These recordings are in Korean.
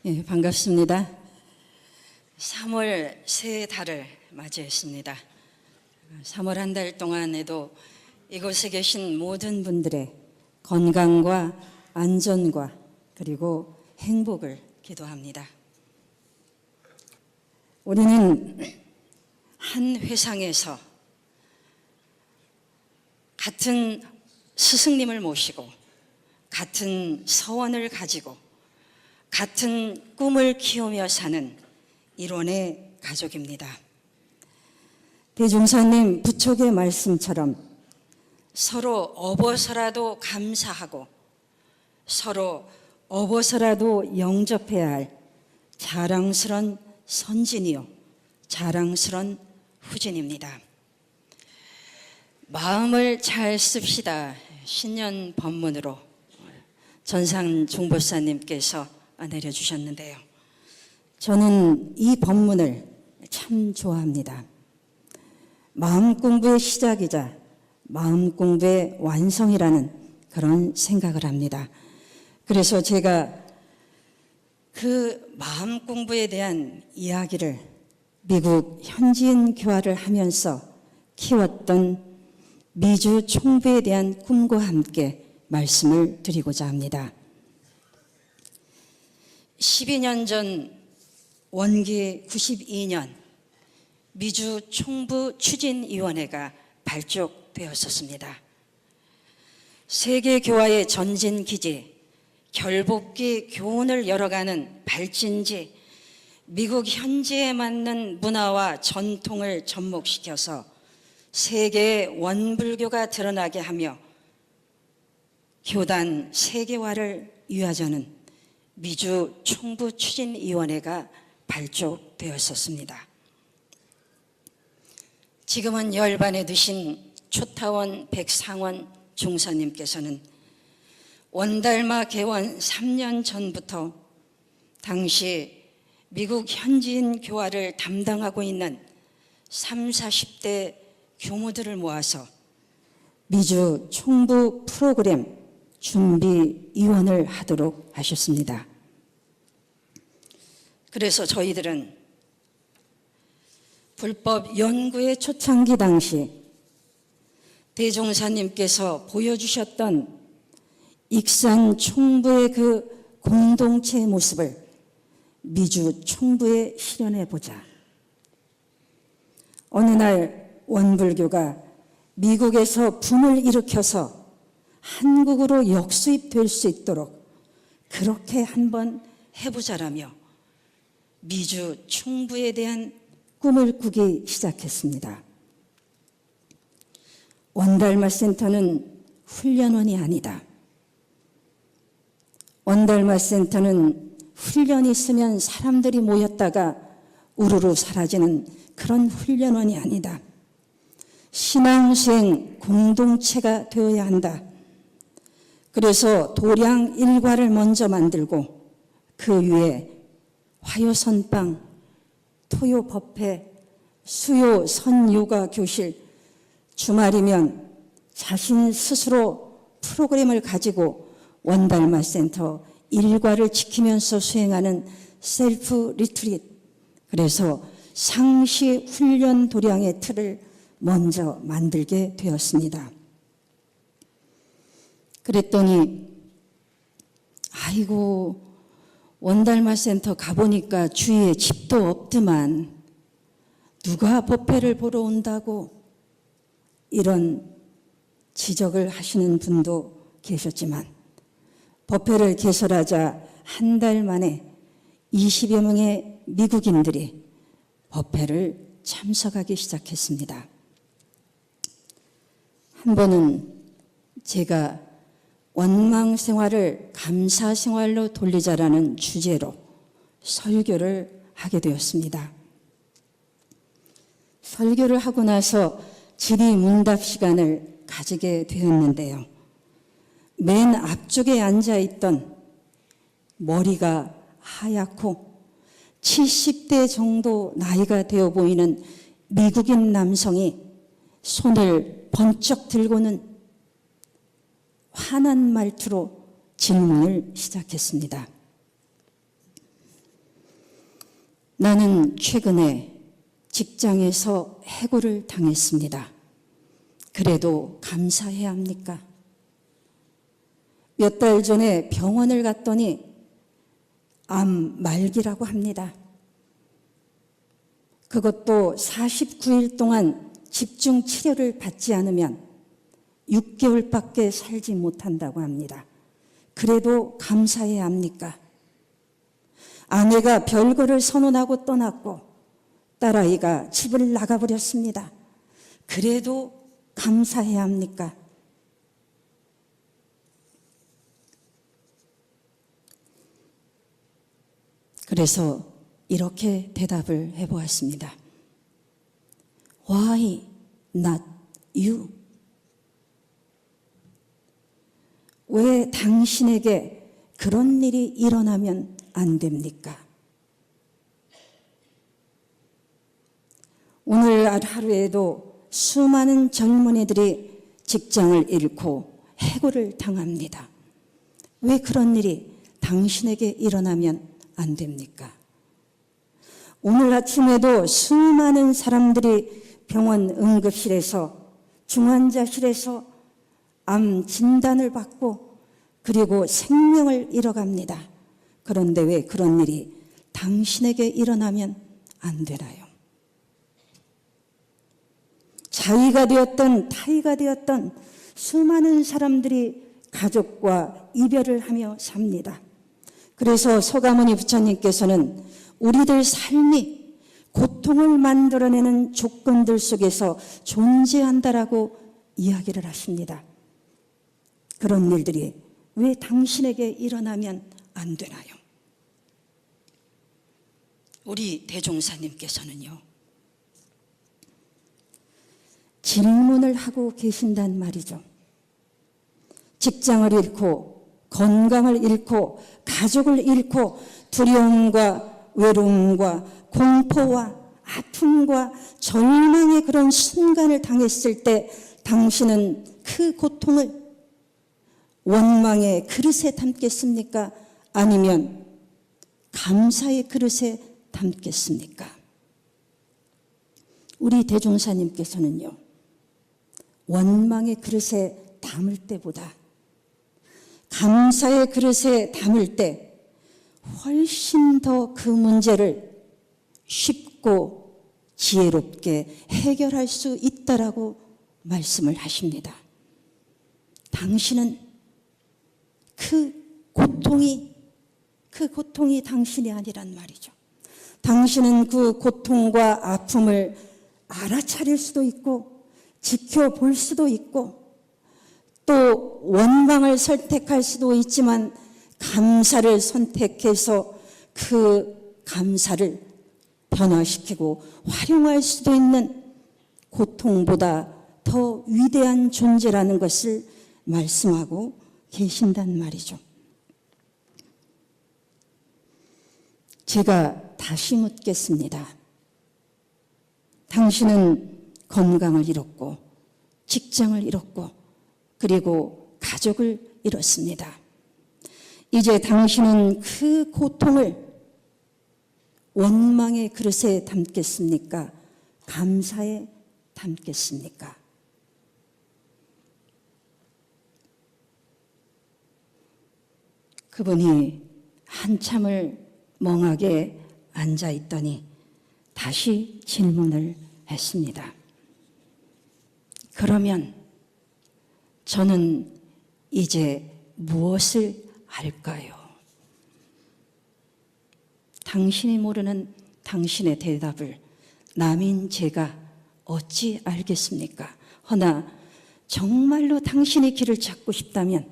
예, 반갑습니다. 3월 새 달을 맞이했습니다. 3월 한 달 동안에도 이곳에 계신 모든 분들의 건강과 안전과 그리고 행복을 기도합니다. 우리는 한 회상에서 같은 스승님을 모시고 같은 서원을 가지고 같은 꿈을 키우며 사는 일원의 가족입니다. 대종사님 부촉의 말씀처럼 서로 업어서라도 감사하고 서로 업어서라도 영접해야 할 자랑스런 선진이요 자랑스런 후진입니다. 마음을 잘 씁시다 신년 법문으로 전상 중보사님께서 내려주셨는데요. 저는 이 법문을 참 좋아합니다. 마음 공부의 시작이자 마음 공부의 완성이라는 그런 생각을 합니다. 그래서 제가 그 마음 공부에 대한 이야기를 미국 현지인 교화를 하면서 키웠던 미주 총부에 대한 꿈과 함께 말씀을 드리고자 합니다. 12년 전 원기 92년 미주 총부 추진위원회가 발족되었었습니다. 세계교화의 전진기지, 결복기 교훈을 열어가는 발진지, 미국 현지에 맞는 문화와 전통을 접목시켜서 세계의 원불교가 드러나게 하며 교단 세계화를 위하자는 미주 총부 추진위원회가 발족되었었습니다. 지금은 열반에 드신 초타원 백상원 중사님께서는 원달마 개원 3년 전부터 당시 미국 현지인 교화를 담당하고 있는 30, 40대 교무들을 모아서 미주 총부 프로그램 준비위원을 하도록 하셨습니다. 그래서 저희들은 불법 연구의 초창기 당시 대종사님께서 보여주셨던 익산 총부의 그 공동체의 모습을 미주 총부에 실현해 보자. 어느 날 원불교가 미국에서 붐을 일으켜서 한국으로 역수입될 수 있도록 그렇게 한번 해보자라며 미주 총부에 대한 꿈을 꾸기 시작했습니다. 원달마 센터는 훈련원이 아니다. 원달마 센터는 훈련이 있으면 사람들이 모였다가 우르르 사라지는 그런 훈련원이 아니다. 신앙수행 공동체가 되어야 한다. 그래서 도량 일과를 먼저 만들고 그 위에 화요선방, 토요법회, 수요 선요가 교실, 주말이면 자신 스스로 프로그램을 가지고 원달마 센터 일과를 지키면서 수행하는 셀프 리트릿, 그래서 상시 훈련 도량의 틀을 먼저 만들게 되었습니다. 그랬더니 아이고 원달마 센터 가보니까 주위에 집도 없더만 누가 법회를 보러 온다고 이런 지적을 하시는 분도 계셨지만 법회를 개설하자 한 달 만에 20여 명의 미국인들이 법회를 참석하기 시작했습니다. 한 번은 제가 원망 생활을 감사 생활로 돌리자라는 주제로 설교를 하게 되었습니다. 설교를 하고 나서 질의문답 시간을 가지게 되었는데요. 맨 앞쪽에 앉아있던 머리가 하얗고 70대 정도 나이가 되어 보이는 미국인 남성이 손을 번쩍 들고는 환한 말투로 질문을 시작했습니다. 나는 최근에 직장에서 해고를 당했습니다. 그래도 감사해야 합니까? 몇 달 전에 병원을 갔더니 암 말기라고 합니다. 그것도 49일 동안 집중 치료를 받지 않으면 6개월밖에 살지 못한다고 합니다. 그래도 감사해야 합니까? 아내가 별거를 선언하고 떠났고 딸아이가 집을 나가버렸습니다. 그래도 감사해야 합니까? 그래서 이렇게 대답을 해보았습니다. Why not you? 왜 당신에게 그런 일이 일어나면 안 됩니까? 오늘 하루에도 수많은 젊은이들이 직장을 잃고 해고를 당합니다. 왜 그런 일이 당신에게 일어나면 안 됩니까? 오늘 아침에도 수많은 사람들이 병원 응급실에서 중환자실에서 암 진단을 받고 그리고 생명을 잃어갑니다. 그런데 왜 그런 일이 당신에게 일어나면 안 되나요? 자의가 되었던 타의가 되었던 수많은 사람들이 가족과 이별을 하며 삽니다. 그래서 서가모니 부처님께서는 우리들 삶이 고통을 만들어내는 조건들 속에서 존재한다라고 이야기를 하십니다. 그런 일들이 왜 당신에게 일어나면 안 되나요? 우리 대종사님께서는요, 질문을 하고 계신단 말이죠. 직장을 잃고 건강을 잃고 가족을 잃고 두려움과 외로움과 공포와 아픔과 절망의 그런 순간을 당했을 때 당신은 그 고통을 원망의 그릇에 담겠습니까? 아니면 감사의 그릇에 담겠습니까? 우리 대종사님께서는요, 원망의 그릇에 담을 때보다 감사의 그릇에 담을 때 훨씬 더 그 문제를 쉽고 지혜롭게 해결할 수 있다라고 말씀을 하십니다. 당신은 그 고통이 당신이 아니란 말이죠. 당신은 그 고통과 아픔을 알아차릴 수도 있고 지켜볼 수도 있고 또 원망을 선택할 수도 있지만 감사를 선택해서 그 감사를 변화시키고 활용할 수도 있는 고통보다 더 위대한 존재라는 것을 말씀하고 계신단 말이죠. 제가 다시 묻겠습니다. 당신은 건강을 잃었고 직장을 잃었고 그리고 가족을 잃었습니다. 이제 당신은 그 고통을 원망의 그릇에 담겠습니까? 감사에 담겠습니까? 그분이 한참을 멍하게 앉아 있더니 다시 질문을 했습니다. 그러면 저는 이제 무엇을 할까요? 당신이 모르는 당신의 대답을 남인 제가 어찌 알겠습니까? 허나 정말로 당신이 길을 찾고 싶다면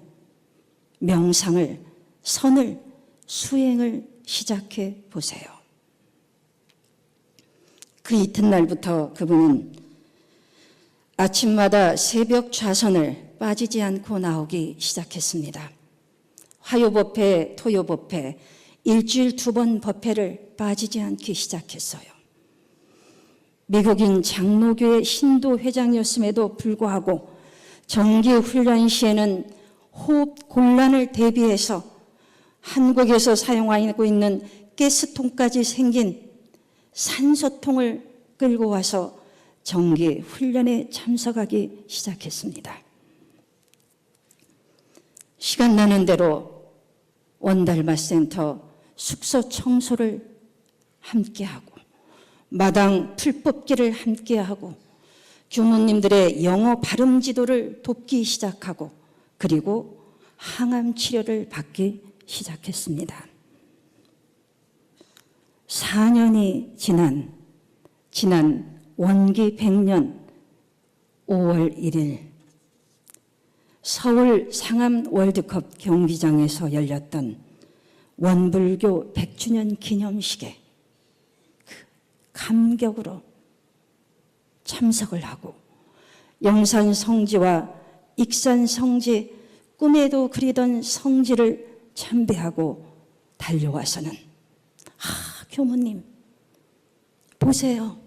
명상을, 선을, 수행을 시작해 보세요. 그 이튿날부터 그분은 아침마다 새벽 좌선을 빠지지 않고 나오기 시작했습니다. 화요법회, 토요법회, 일주일 2번 법회를 빠지지 않기 시작했어요. 미국인 장로교회 신도 회장이었음에도 불구하고 정기 훈련 시에는 호흡 곤란을 대비해서 한국에서 사용하고 있는 가스통까지 생긴 산소통을 끌고 와서 정기 훈련에 참석하기 시작했습니다. 시간 나는 대로 원달마센터 숙소 청소를 함께하고 마당 풀 뽑기를 함께하고 교무님들의 영어 발음 지도를 돕기 시작하고 그리고 항암 치료를 받기 시작했습니다. 4년이 지난 원기 100년 5월 1일 서울 상암 월드컵 경기장에서 열렸던 원불교 100주년 기념식에 감격으로 참석을 하고 영산 성지와 익산 성지, 꿈에도 그리던 성지를 참배하고 달려와서는 교무님 보세요.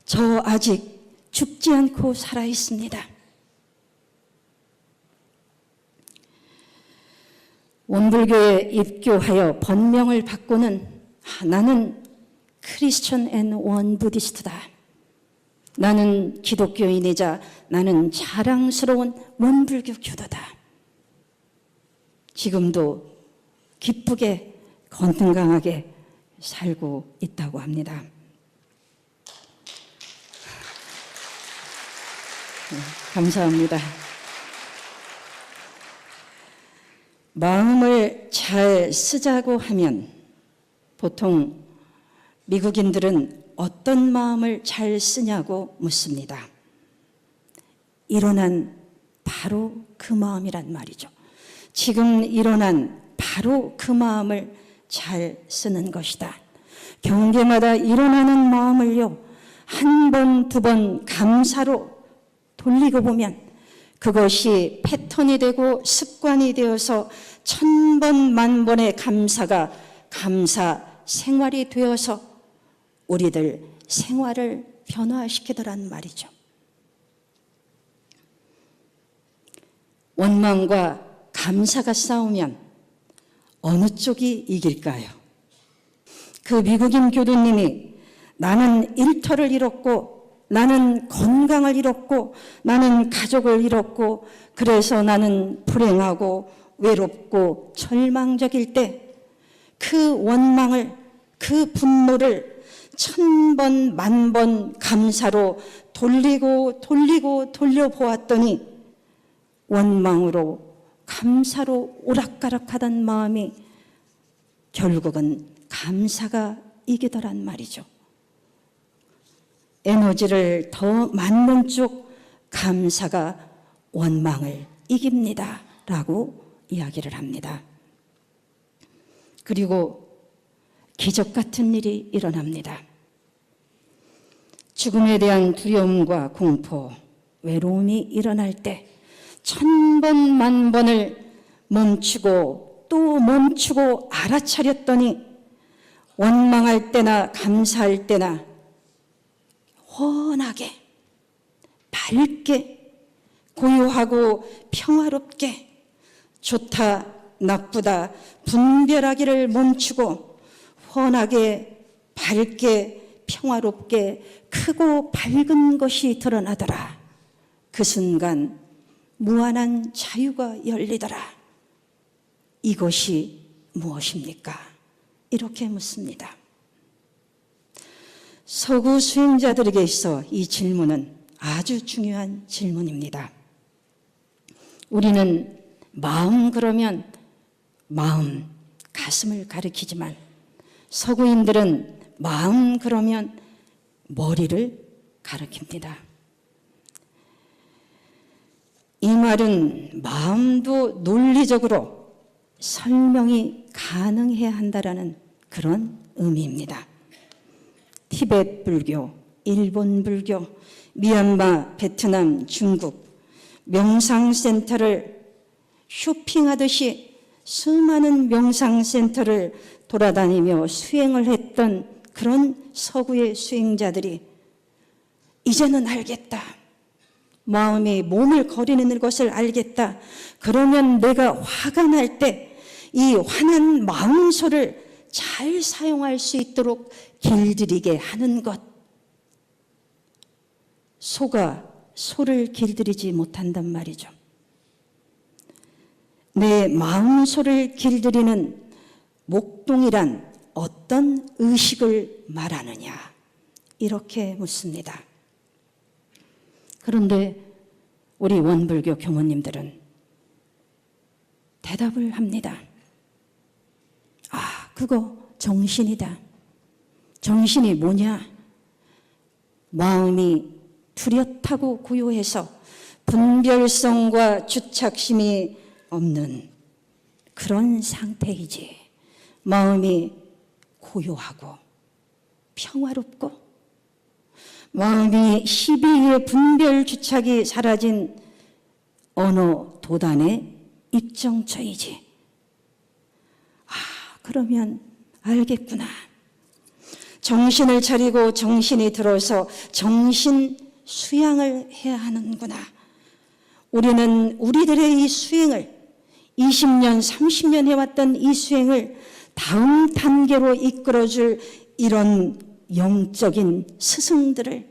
저 아직 죽지 않고 살아있습니다. 원불교에 입교하여 번명을 바꾸는 나는 크리스천 앤 원 부디스트다. 나는 기독교인이자 나는 자랑스러운 원불교 교도다. 지금도 기쁘게 건강하게 살고 있다고 합니다. 감사합니다. 마음을 잘 쓰자고 하면 보통 미국인들은 어떤 마음을 잘 쓰냐고 묻습니다. 일어난 바로 그 마음이란 말이죠. 지금 일어난 바로 그 마음을 잘 쓰는 것이다. 경계마다 일어나는 마음을요, 한 번, 두 번 감사로 돌리고 보면 그것이 패턴이 되고 습관이 되어서 1000번, 만번의 감사가 감사 생활이 되어서 우리들 생활을 변화시키더란 말이죠. 원망과 감사가 싸우면 어느 쪽이 이길까요? 그 미국인 교도님이 나는 일터를 잃었고 나는 건강을 잃었고 나는 가족을 잃었고 그래서 나는 불행하고 외롭고 절망적일 때 그 원망을 그 분노를 1000번 만번 감사로 돌리고 돌려보았더니 원망으로 감사로 오락가락하던 마음이 결국은 감사가 이기더란 말이죠. 에너지를 더 맞는 쪽 감사가 원망을 이깁니다 라고 이야기를 합니다. 그리고 기적 같은 일이 일어납니다. 죽음에 대한 두려움과 공포, 외로움이 일어날 때 1000번 만번을 멈추고 또 멈추고 알아차렸더니 원망할 때나 감사할 때나 훤하게 밝게 고요하고 평화롭게 좋다 나쁘다 분별하기를 멈추고 훤하게 밝게 평화롭게 크고 밝은 것이 드러나더라. 그 순간 무한한 자유가 열리더라. 이것이 무엇입니까? 이렇게 묻습니다. 서구 수행자들에게 있어 이 질문은 아주 중요한 질문입니다. 우리는 마음 그러면 마음, 가슴을 가리키지만 서구인들은 마음 그러면 머리를 가리킵니다. 이 말은 마음도 논리적으로 설명이 가능해야 한다라는 그런 의미입니다. 티베트 불교, 일본 불교, 미얀마, 베트남, 중국 명상센터를 쇼핑하듯이 수많은 명상센터를 돌아다니며 수행을 했던 그런 서구의 수행자들이 이제는 알겠다. 마음이 몸을 거리는 것을 알겠다. 그러면 내가 화가 날 때 이 화난 마음소를 잘 사용할 수 있도록 길들이게 하는 것. 소가 소를 길들이지 못한단 말이죠. 내 마음소를 길들이는 목동이란 어떤 의식을 말하느냐? 이렇게 묻습니다. 그런데 우리 원불교 교모님들은 대답을 합니다. 아, 그거 정신이다. 정신이 뭐냐? 마음이 뚜렷하고 고요해서 분별성과 주착심이 없는 그런 상태이지. 마음이 고요하고 평화롭고 마음이 시비의 분별 주착이 사라진 어느 도단의 입정처이지. 아, 그러면 알겠구나. 정신을 차리고 정신이 들어서 정신 수양을 해야 하는구나. 우리는 우리들의 이 수행을 20년, 30년 해왔던 이 수행을 다음 단계로 이끌어줄 이런 영적인 스승들을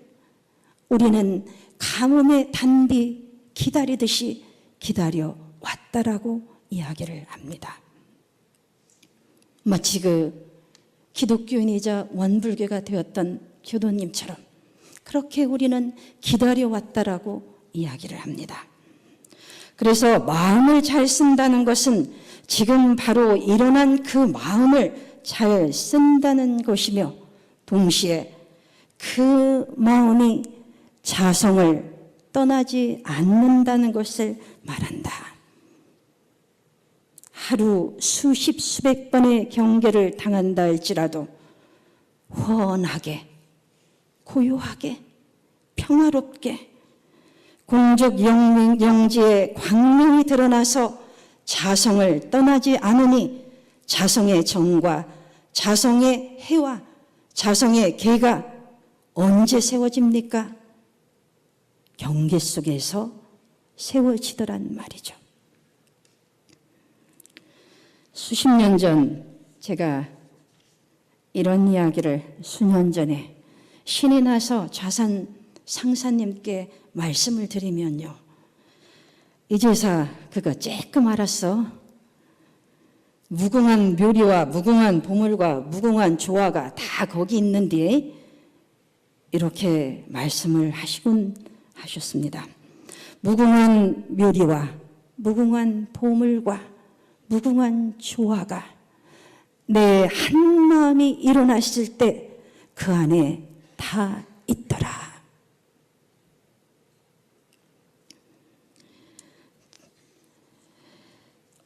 우리는 가뭄의 단비 기다리듯이 기다려 왔다라고 이야기를 합니다. 마치 그 기독교인이자 원불교가 되었던 교도님처럼 그렇게 우리는 기다려왔다라고 이야기를 합니다. 그래서 마음을 잘 쓴다는 것은 지금 바로 일어난 그 마음을 잘 쓴다는 것이며 동시에 그 마음이 자성을 떠나지 않는다는 것을 말한다. 하루 수십 수백 번의 경계를 당한다 할지라도 훤하게 고요하게 평화롭게 공적 영지의 광명이 드러나서 자성을 떠나지 않으니 자성의 정과 자성의 해와 자성의 계가 언제 세워집니까? 경계 속에서 세워지더란 말이죠. 수십 년 전 제가 이런 이야기를 수년 전에 신이 나서 좌산 상사님께 말씀을 드리면요. 이 제사 그거 쬐끔 알았어. 무궁한 묘리와 무궁한 보물과 무궁한 조화가 다 거기 있는데 이렇게 말씀을 하시곤 하셨습니다. 무궁한 묘리와 무궁한 보물과 무궁한 조화가 내 한마음이 일어났을 때 그 안에 다 있더라.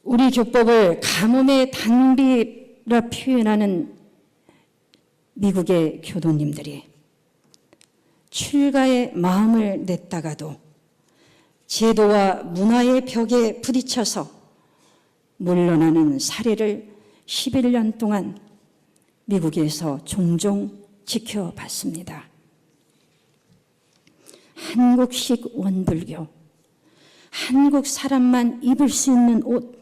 우리 교법을 가뭄의 단비라 표현하는 미국의 교도님들이 출가의 마음을 냈다가도 제도와 문화의 벽에 부딪혀서 물러나는 사례를 11년 동안 미국에서 종종 지켜봤습니다. 한국식 원불교, 한국 사람만 입을 수 있는 옷,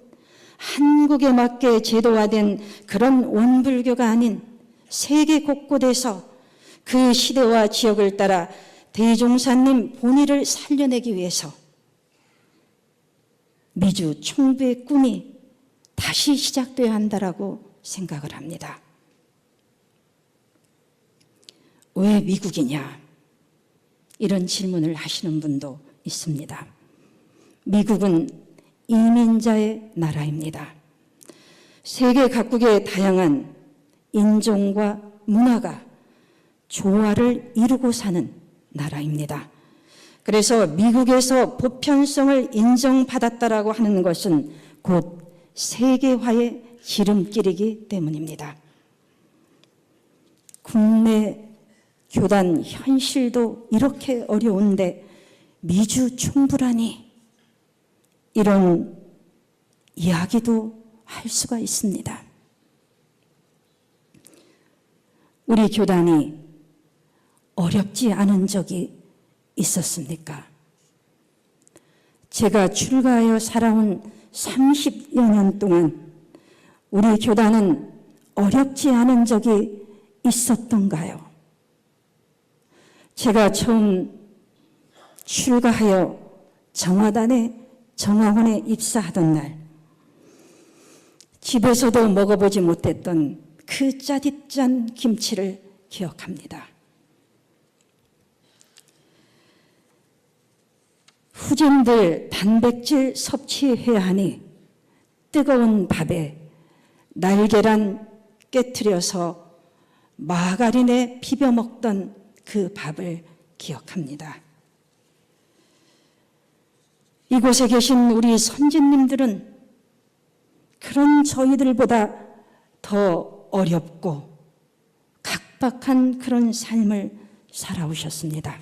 한국에 맞게 제도화된 그런 원불교가 아닌 세계 곳곳에서 그 시대와 지역을 따라 대종사님 본의를 살려내기 위해서 미주 총부의 꿈이 다시 시작돼야 한다라고 생각을 합니다. 왜 미국이냐? 이런 질문을 하시는 분도 있습니다. 미국은 이민자의 나라입니다. 세계 각국의 다양한 인종과 문화가 조화를 이루고 사는 나라입니다. 그래서 미국에서 보편성을 인정받았다라고 하는 것은 곧 세계화의 지름길이기 때문입니다. 국내 교단 현실도 이렇게 어려운데 미주 총부라니 이런 이야기도 할 수가 있습니다. 우리 교단이 어렵지 않은 적이 있었습니까? 제가 출가하여 살아온 30여 년 동안 우리 교단은 어렵지 않은 적이 있었던가요? 제가 처음 출가하여 정화원에 입사하던 날, 집에서도 먹어보지 못했던 그 짜릿짠 김치를 기억합니다. 후진들 단백질 섭취해야 하니 뜨거운 밥에 날계란 깨트려서 마가린에 비벼 먹던 그 밥을 기억합니다. 이곳에 계신 우리 선진님들은 그런 저희들보다 더 어렵고 각박한 그런 삶을 살아오셨습니다.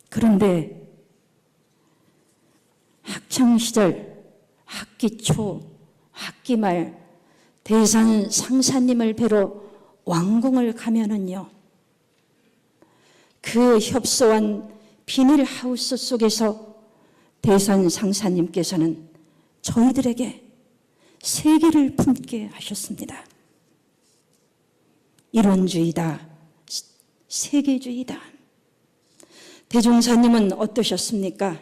그런데 학창시절, 학기 초, 학기 말 대산 상사님을 뵈러 왕궁을 가면은요, 그 협소한 비닐하우스 속에서 대산 상사님께서는 저희들에게 세계를 품게 하셨습니다. 이론주의다, 세계주의다. 대종사님은 어떠셨습니까?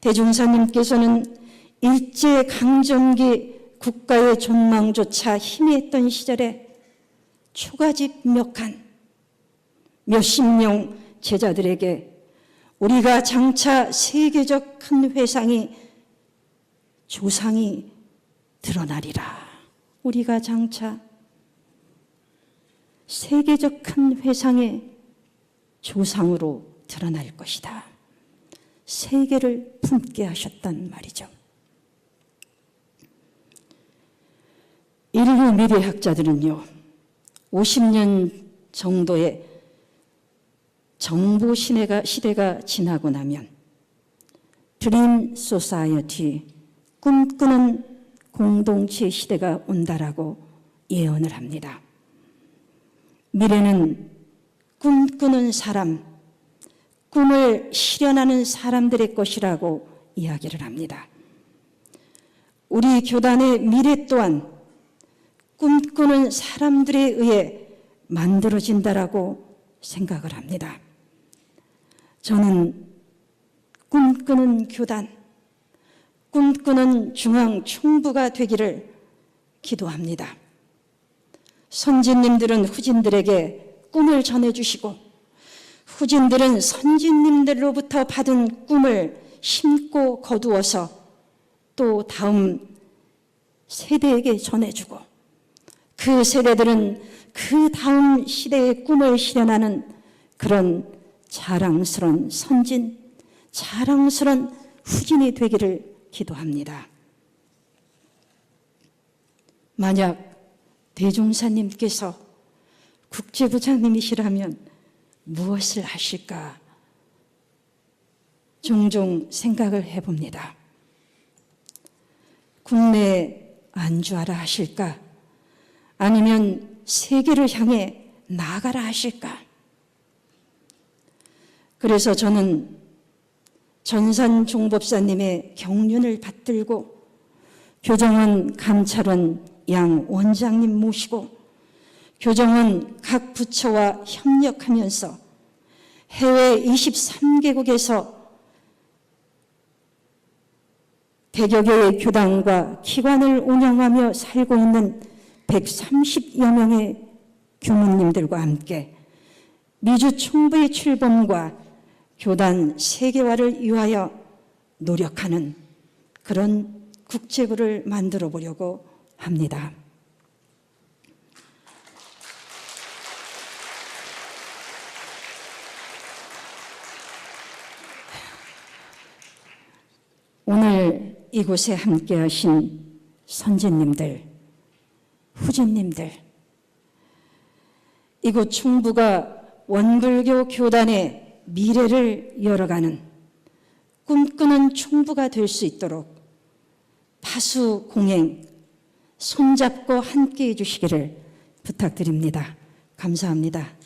대종사님께서는 일제강점기 국가의 존망조차 희미했던 시절에 초가집몇간 몇십 명 제자들에게 우리가 장차 세계적 큰 회상이 조상이 드러나리라. 우리가 장차 세계적 큰 회상의 조상으로 드러날 것이다. 세계를 품게 하셨단 말이죠. 인류 미래학자들은요, 50년 정도의 정보 시대가 지나고 나면 드림 소사이어티, 꿈꾸는 공동체 시대가 온다라고 예언을 합니다. 미래는 꿈꾸는 사람, 꿈을 실현하는 사람들의 것이라고 이야기를 합니다. 우리 교단의 미래 또한 꿈꾸는 사람들에 의해 만들어진다라고 생각을 합니다. 저는 꿈꾸는 교단, 꿈꾸는 중앙총부가 되기를 기도합니다. 선진님들은 후진들에게 꿈을 전해주시고 후진들은 선진님들로부터 받은 꿈을 심고 거두어서 또 다음 세대에게 전해주고 그 세대들은 그 다음 시대의 꿈을 실현하는 그런 자랑스러운 선진, 자랑스러운 후진이 되기를 기도합니다. 만약 대종사님께서 국제부장님이시라면 무엇을 하실까 종종 생각을 해봅니다. 국내 안주하라 하실까? 아니면 세계를 향해 나아가라 하실까? 그래서 저는 전산 종법사님의 경륜을 받들고 교정원 감찰원 양 원장님 모시고 교정원 각 부처와 협력하면서 해외 23개국에서100여 개의 교단과 기관을 운영하며 살고 있는 130여 명의 교무님들과 함께 미주 총부의 출범과 교단 세계화를 위하여 노력하는 그런 국제부를 만들어 보려고 합니다. 오늘 이곳에 함께 하신 선진님들, 후진님들, 이곳 총부가 원불교 교단의 미래를 열어가는 꿈꾸는 총부가 될 수 있도록 파수 공행 손잡고 함께해 주시기를 부탁드립니다. 감사합니다.